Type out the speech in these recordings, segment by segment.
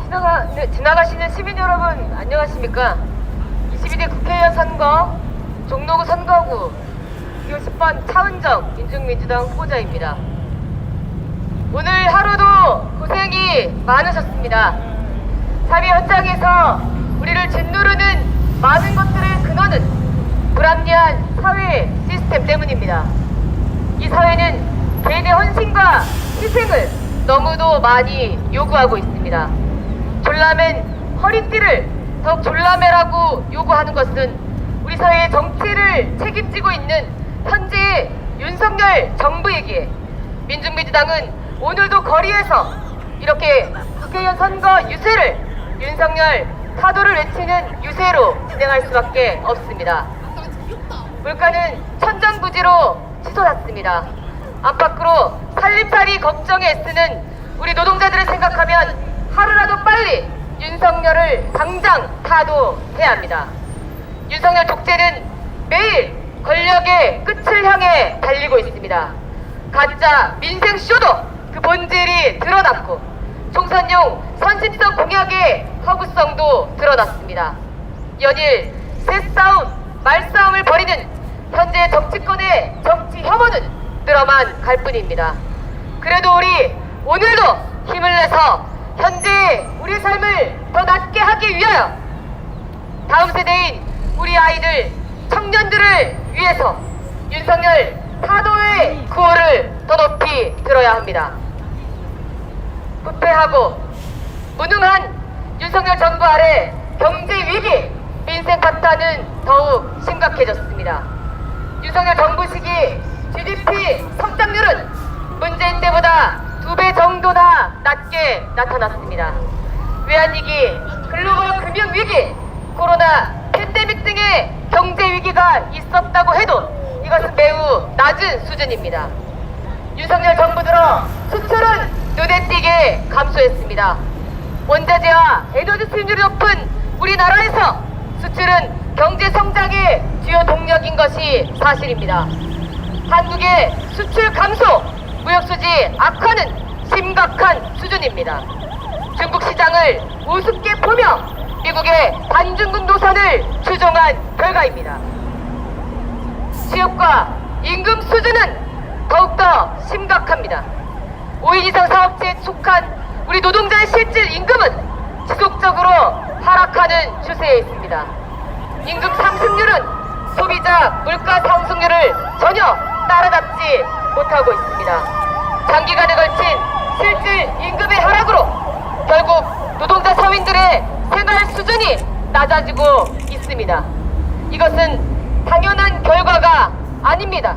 지나가시는 시민 여러분 안녕하십니까? 22대 국회의원 선거 종로구 선거구 10번 차은정 민중민주당 후보자입니다. 오늘 하루도 고생이 많으셨습니다. 삶의 현장에서 우리를 짓누르는 많은 것들의 근원은 불합리한 사회 시스템 때문입니다. 이 사회는 개인의 헌신과 희생을 너무도 많이 요구하고 있습니다. 졸라맨 허리띠를 더욱 졸라매라고 요구하는 것은 우리 사회의 정치를 책임지고 있는 현재의 윤석열 정부이기에 민중민주당은 오늘도 거리에서 이렇게 국회의원 선거 유세를 윤석열 타도를 외치는 유세로 진행할 수밖에 없습니다. 물가는 천정부지로 치솟았습니다. 안팎으로 살림살이 걱정에 애쓰는 우리 노동자들을 생각하면 하루라도 빨리 윤석열을 당장 타도해야 합니다. 윤석열 독재는 매일 권력의 끝을 향해 달리고 있습니다. 가짜 민생쇼도 그 본질이 드러났고 총선용 선심성 공약의 허구성도 드러났습니다. 연일 새싸움, 말싸움을 벌이는 현재 정치권의 정치 혐오는 늘어만 갈 뿐입니다. 그래도 우리 오늘도 힘을 내서 현재의 우리 삶을 더 낫게 하기 위하여 다음 세대인 우리 아이들, 청년들을 위해서 윤석열 타도의 구호를 더 높이 들어야 합니다. 부패하고 무능한 윤석열 정부 아래 경제 위기, 민생 파탄은 더욱 심각해졌습니다. 윤석열 정부 시기 GDP 성장률은 문재인 때보다 2배 정도나 낮게 나타났습니다. 외환위기, 글로벌 금융위기, 코로나, 팬데믹 등의 경제위기가 있었다고 해도 이것은 매우 낮은 수준입니다. 윤석열 정부 들어 수출은 눈에 띄게 감소했습니다. 원자재와 에너지 수입률이 높은 우리나라에서 수출은 경제 성장의 주요 동력인 것이 사실입니다. 한국의 수출 감소, 무역수지 악화는 심각한 수준입니다. 중국 시장을 우습게 보며 미국의 반중국 노선을 추종한 결과입니다. 취업과 임금 수준은 더욱더 심각합니다. 5인 이상 사업체에 속한 우리 노동자의 실질 임금은 지속적으로 하락하는 추세에 있습니다. 임금 상승률은 소비자 물가 상승률을 전혀 따라잡지 못하고 있습니다. 장기간에 걸친 실질 임금의 하락으로 결국 노동자 서민들의 생활 수준이 낮아지고 있습니다. 이것은 당연한 결과가 아닙니다.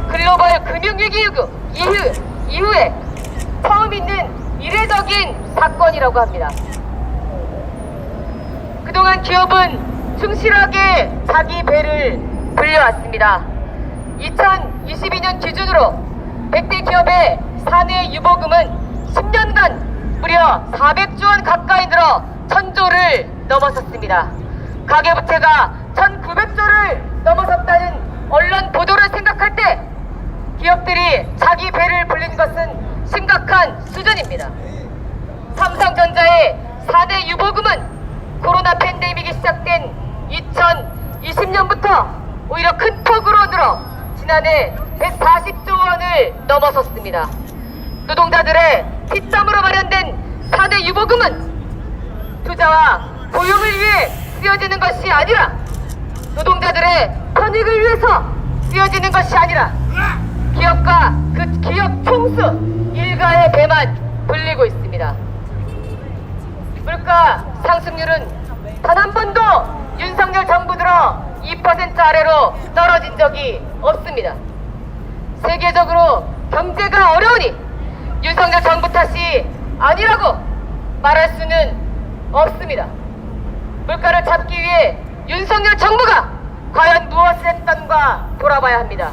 글로벌 금융위기 이후에 처음 있는 이례적인 사건이라고 합니다. 그동안 기업은 충실하게 자기 배를 불려왔습니다. 2022년 기준으로 100대 기업의 사내 유보금은 10년간 무려 400조 원 가까이 늘어 1000조를 넘어섰습니다. 가계부채가 1900조를 넘어섰다는 언론 보도를 생각할 때 기업들이 자기 배를 불린 것은 심각한 수준입니다. 삼성전자의 4대 유보금은 코로나 팬데믹이 시작된 2020년부터 오히려 큰 폭으로 늘어 지난해 140조 원을 넘어섰습니다. 노동자들의 피땀으로 마련된 4대 유보금은 투자와 고용을 위해 쓰여지는 것이 아니라 노동자들의 편익을 위해서 쓰여지는 것이 아니라 기업과 그 기업 총수 일가의 배만 불리고 있습니다. 물가 상승률은 단 한 번도 윤석열 정부 들어 2% 아래로 떨어진 적이 없습니다. 세계적으로 경제가 어려우니 윤석열 정부 탓이 아니라고 말할 수는 없습니다. 물가를 잡기 위해 윤석열 정부가 과연 무엇을 했던가 돌아봐야 합니다.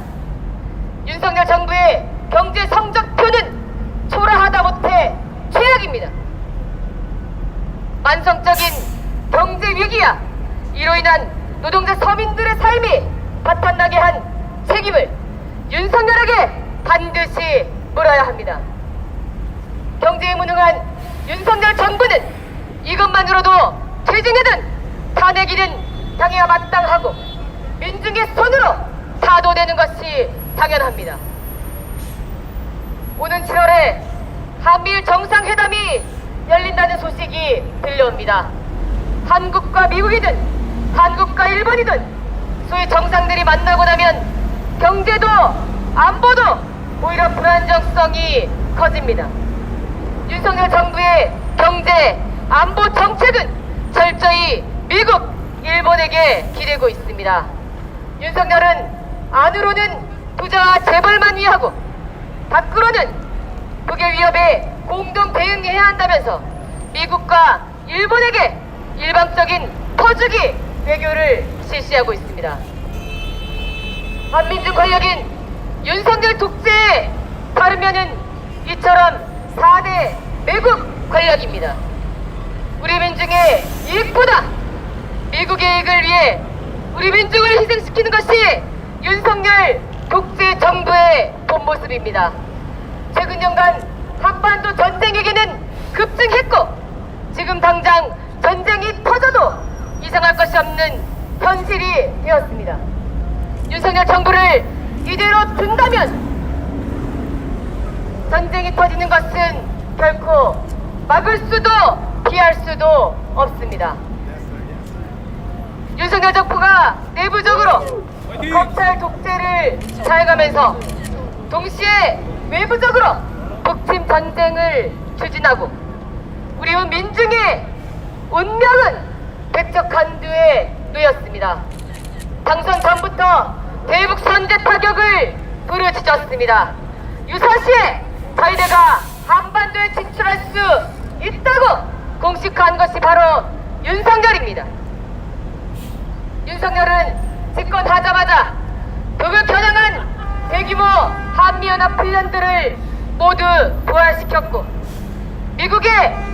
윤석열 정부의 경제 성적표는 초라하다 못해 최악입니다. 만성적인 경제 위기야 이로 인한 노동자 서민들의 삶이 바탕나게 한 책임을 윤석열에게 반드시 물어야 합니다. 경제에 무능한 윤석열 정부는 이것만으로도 퇴진이든 탄핵이든 당해야 마땅하고 민중의 손으로 타도되는 것이 당연합니다. 오는 7월에 한미일 정상회담이 열린다는 소식이 들려옵니다. 한국과 미국이든 한국과 일본이든 소위 정상들이 만나고 나면 경제도 안보도 오히려 불안정성이 커집니다. 윤석열 정부의 경제 안보 정책은 철저히 미국, 일본에게 기대고 있습니다. 윤석열은 안으로는 부자와 재벌만 위하고 밖으로는 북의 위협에 공동 대응해야 한다면서 미국과 일본에게 일방적인 퍼주기 외교를 실시하고 있습니다. 한민중 권력인 윤석열 독재에 따르면은 이처럼 4대 매국 권력입니다. 우리 민중의 이익보다 미국의 이익을 위해 우리 민중을 희생시키는 것이 윤석열 독재 정부의 본 모습입니다. 최근 년간 한반도 전쟁 위기는 급증했고 지금 당장 전쟁이 터져도 이상할 것이 없는 현실이 되었습니다. 윤석열 정부를 이대로 둔다면 전쟁이 터지는 것은 결코 막을 수도 피할 수도 없습니다. 윤석열 정부가 내부적으로 검찰 독재를 자행하면서 동시에 외부적으로 북침 전쟁을 추진하고 우리 민중의 운명은 백척한두에 놓였습니다. 당선 전부터 대북 선제 타격을 부르짖었습니다. 유사시에 저희들가 한반도에 진출할 수 있다고 공식화한 것이 바로 윤석열입니다. 윤석열은 집권하자마자 북을 겨냥한 대규모 한미연합 훈련들을 모두 부활시켰고 미국의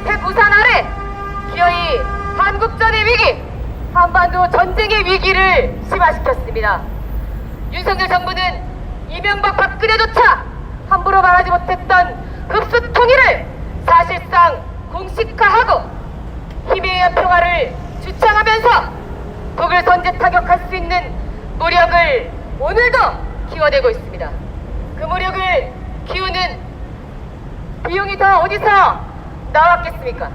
핵우산 아래 기어이 한국전의 위기, 한반도 전쟁의 위기를 심화시켰습니다. 윤석열 정부는 이명박 박근혜조차 함부로 말하지 못했던 흡수 통일을 사실상 공식화하고 힘에 의한 평화를 주창하면서 북을 선제 타격할 수 있는 무력을 오늘도 키워내고 있습니다. 그 무력을 키우는 비용이 다 어디서 나왔겠습니까?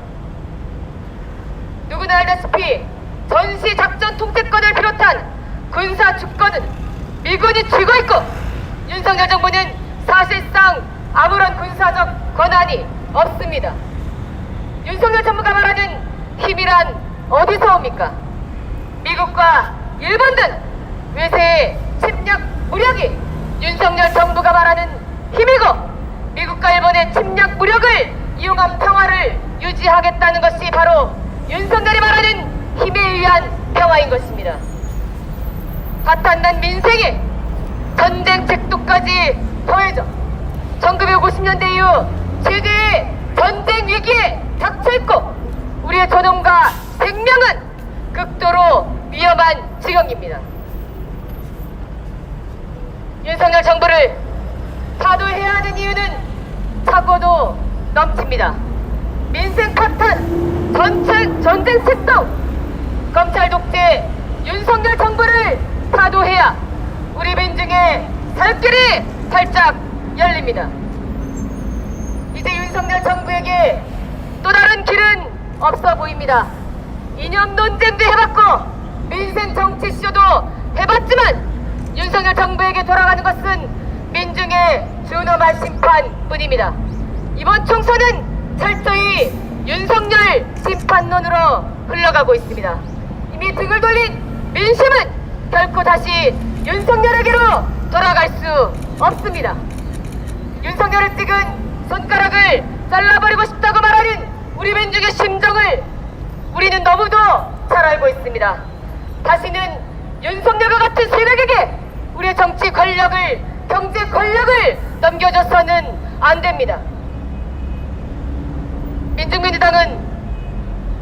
누구나 알다시피 전시작전 통제권을 비롯한 군사 주권은 미군이 쥐고 있고 윤석열 정부는 사실상 아무런 군사적 권한이 없습니다. 윤석열 정부가 말하는 힘이란 어디서 옵니까? 미국과 일본 등 외세의 침략 무력이 윤석열 정부가 말하는 힘이고 미국과 일본의 침략 무력을 이용한 평화를 유지하겠다는 것이 바로 윤석열이 말하는 힘에 의한 평화인 것입니다. 파탄난 민생에 전쟁 책도까지 더해져 1950년대 이후 최대의 전쟁 위기에 닥쳐있고 우리의 존엄과 생명은 극도로 위험한 지경입니다. 윤석열 정부를 타도해야 하는 이유는 차고도 넘칩니다. 민생 파탄, 전쟁 책동, 검찰 독재, 윤석열 정부를 타도해야 우리 민중의 살 길이 살짝 열립니다. 이제 윤석열 정부에게 또 다른 길은 없어 보입니다. 이념 논쟁도 해봤고 민생 정치 쇼도 해봤지만 윤석열 정부에게 돌아가는 것은 민중의 준엄한 심판뿐입니다. 이번 총선은 철저히 윤석열 심판론으로 흘러가고 있습니다. 이미 등을 돌린 민심은 결코 다시 윤석열에게로 돌아갈 수 없습니다. 윤석열을 찍은 손가락을 잘라버리고 싶다고 말하는 우리 민중의 심정을 우리는 너무도 잘 알고 있습니다. 다시는 윤석열과 같은 세력에게 우리의 정치 권력을, 경제 권력을 넘겨줘서는 안 됩니다. 민중민주당은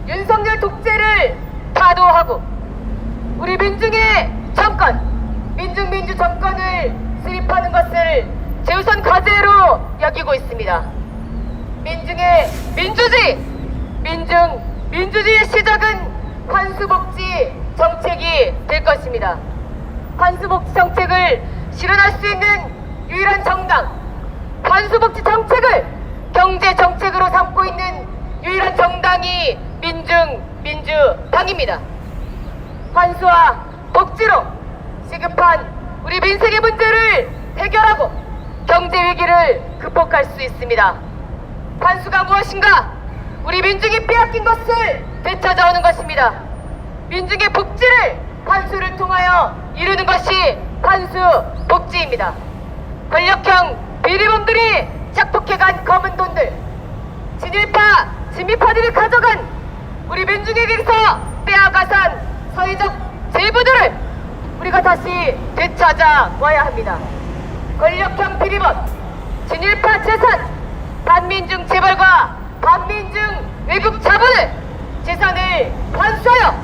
윤석열 독재를 타도하고 우리 민중의 정권, 민중민주 정권을 수립하는 것을 최우선 과제로 여기고 있습니다. 민중의 민주주의, 민중 민주주의의 시작은 환수복지 정책이 될 것입니다. 환수복지 정책을 실현할 수 있는 유일한 정당, 환수복지 정책을 경제 정책으로 삼고 있는 유일한 정당이 민중민주당입니다. 환수와 복지로 시급한 우리 민생의 문제를 해결하고 경제 위기를 극복할 수 있습니다. 환수가 무엇인가? 우리 민중이 빼앗긴 것을 되찾아오는 것입니다. 민중의 복지를 환수를 통하여 이루는 것이 환수 복지입니다. 권력형 비리범들이 착복해간 검은 돈들, 진일파 진미파들이 가져간 우리 민중에게서 빼앗아간 사회적 재부들을 우리가 다시 되찾아와야 합니다. 권력형 비리범, 진일파 재산, 반민중 재벌과 반민중 외국 자본을 재산을 환수하여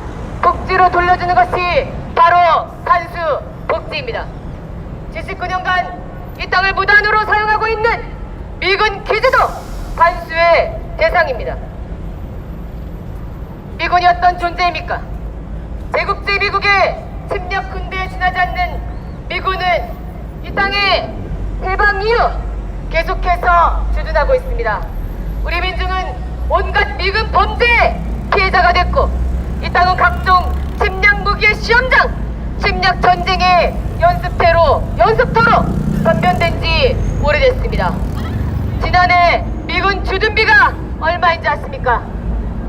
복지로 돌려주는 것이 바로 환수 복지입니다. 79년간 이 땅을 무단으로 사용하고 있는 미군 기지도 환수의 대상입니다. 미군이 어떤 존재입니까? 제국주의 미국의 침략 군대에 지나지 않는 미군은 이 땅의 해방 이후 계속해서 주둔하고 있습니다. 우리 민중은 온갖 미군 범죄의 피해자가 됐고 이 땅은 각종 침략 무기의 시험장, 침략 전쟁의 연습터로 변변된 지 오래됐습니다. 지난해 미군 주둔비가 얼마인지 아십니까?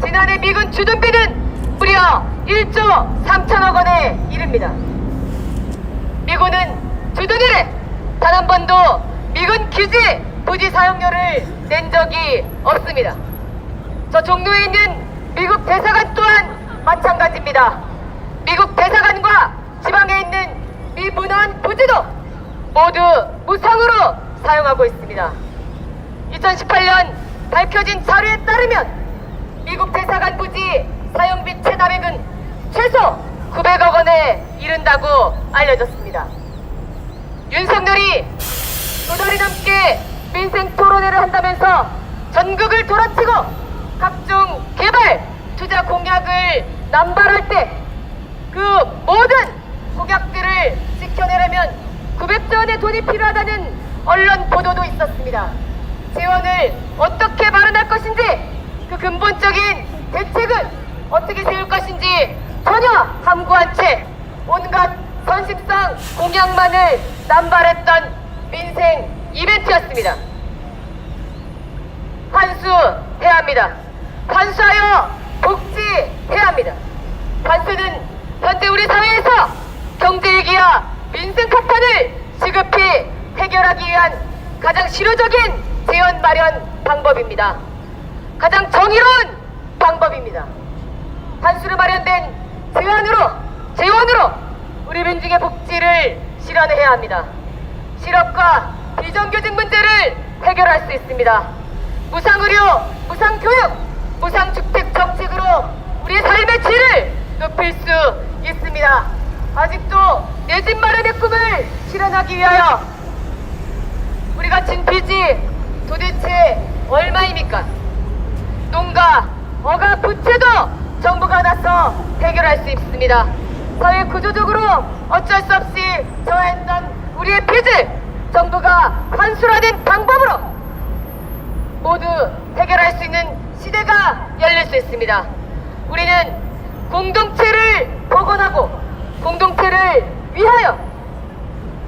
지난해 미군 주둔비는 무려 1조 3천억 원에 이릅니다. 미군은 주둔일에 단 한 번도 미군 기지 부지 사용료를 낸 적이 없습니다. 저 종로에 있는 미국 대사관 또한 마찬가지입니다. 미국 대사관과 지방에 있는 미 문화원 부지도 모두 무상으로 사용하고 있습니다. 2018년 밝혀진 자료에 따르면 미국 대사관 부지 사용비 체납액은 최소 900억 원에 이른다고 알려졌습니다. 윤석열이 두 달이 넘게 민생 토론회를 한다면서 전국을 돌아치고 각종 개발, 투자 공약을 남발할 때 그 모든 공약들을 지켜내려면 900조 원의 돈이 필요하다는 언론 보도도 있었습니다. 재원을 어떻게 마련할 것인지, 그 근본적인 대책을 어떻게 세울 것인지 전혀 함구한 채 온갖 선심성 공약만을 남발했던 민생 이벤트였습니다. 환수해야 합니다. 환수하여 복지해야 합니다. 환수는 현재 우리 사회에서 경제위기와 민생 파탄을 시급히 해결하기 위한 가장 실효적인 재원 마련 방법입니다. 가장 정의로운 방법입니다. 환수로 마련된 재원으로 우리 민중의 복지를 실현해야 합니다. 실업과 비정규직 문제를 해결할 수 있습니다. 무상의료, 무상교육, 무상주택 정책으로 우리의 삶의 질을 높일 수 있습니다. 아직도 내 집 마련의 꿈을 실현하기 위하여 우리가 진 빚이 도대체 얼마입니까? 농가, 어가, 부채도 정부가 나서 해결할 수 있습니다. 사회 구조적으로 어쩔 수 없이 저했던 우리의 빚을 정부가 환수라는 방법으로 모두 해결할 수 있는 시대가 열릴 수 있습니다. 우리는 공동체를 복원하고 공동체를 위하여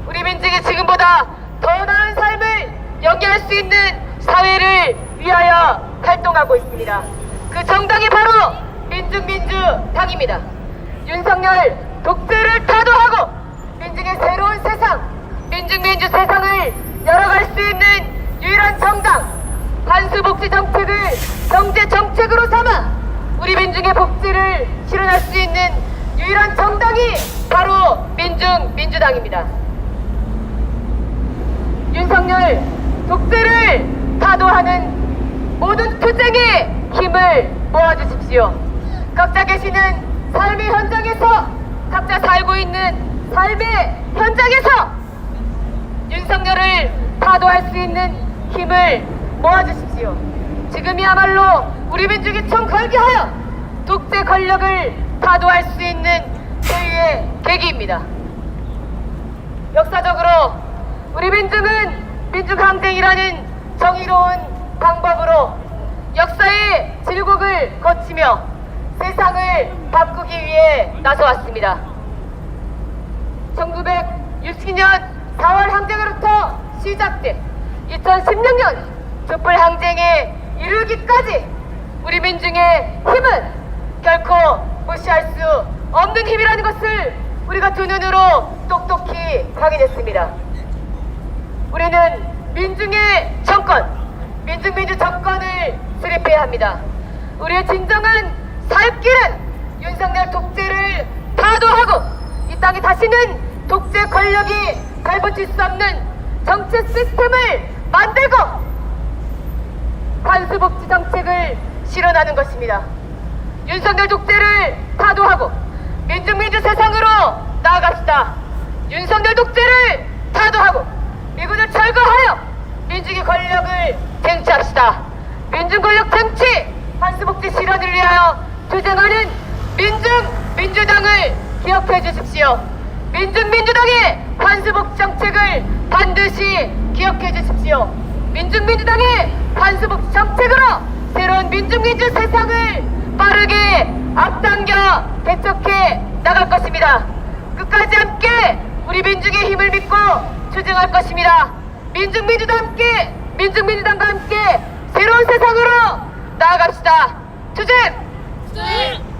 우리 민족이 지금보다 더 나은 삶을 영위할 수 있는 사회를 위하여 활동하고 있습니다. 그 정당이 바로 민중민주당입니다. 윤석열 독재를 타도하고 민중의 새로운 세상, 민중민주 세상을 열어갈 수 있는 유일한 정당, 환수복지 정책을 경제 정책으로 삼아 우리 민중의 복지를 실현할 수 있는 유일한 정당이 바로 민중민주당입니다. 윤석열 독재를 타도하는 모든 투쟁의 힘을 모아주십시오. 각자 계시는 삶의 현장에서, 각자 살고 있는 삶의 현장에서 윤석열을 타도할 수 있는 힘을 모아주십시오. 지금이야말로 우리 민족이 총 걸게하여 독재 권력을 타도할 수 있는 저희의 계기입니다. 역사적으로 우리 민중은 민중항쟁이라는 정의로운 방법으로 역사의 질곡을 거치며 세상을 바꾸기 위해 나서왔습니다. 1960년 4월 항쟁으로부터 시작된 2016년 촛불항쟁에 이르기까지 우리 민중의 힘은 결코 무시할 수 없는 힘이라는 것을 우리가 두 눈으로 똑똑히 확인했습니다. 우리는 민중의 정권, 민주 정권을 수립해야 합니다. 우리의 진정한 살 길은 윤석열 독재를 타도하고 이 땅에 다시는 독재 권력이 발붙일 수 없는 정치 시스템을 만들고 관수복지 정책을 실현하는 것입니다. 윤석열 독재를 타도하고 민주 세상으로 나아갑시다. 윤석열 독재를 타도하고 미군을 철거하여 민중의 권력을 쟁취합시다. 민중 권력 쟁취, 관수복지 실현을 위하여 투쟁하는 민주당을 기억해 주십시오. 민주당의 관수복지 정책을 반드시 기억해 주십시오. 민주당의 관수복지 정책으로 새로운 민주 세상을 빠르게 앞당겨 개척해 나갈 것입니다. 끝까지 함께 우리 민중의 힘을 믿고 투쟁할 것입니다. 민중민주당과 함께 새로운 세상으로 나아갑시다. 투쟁!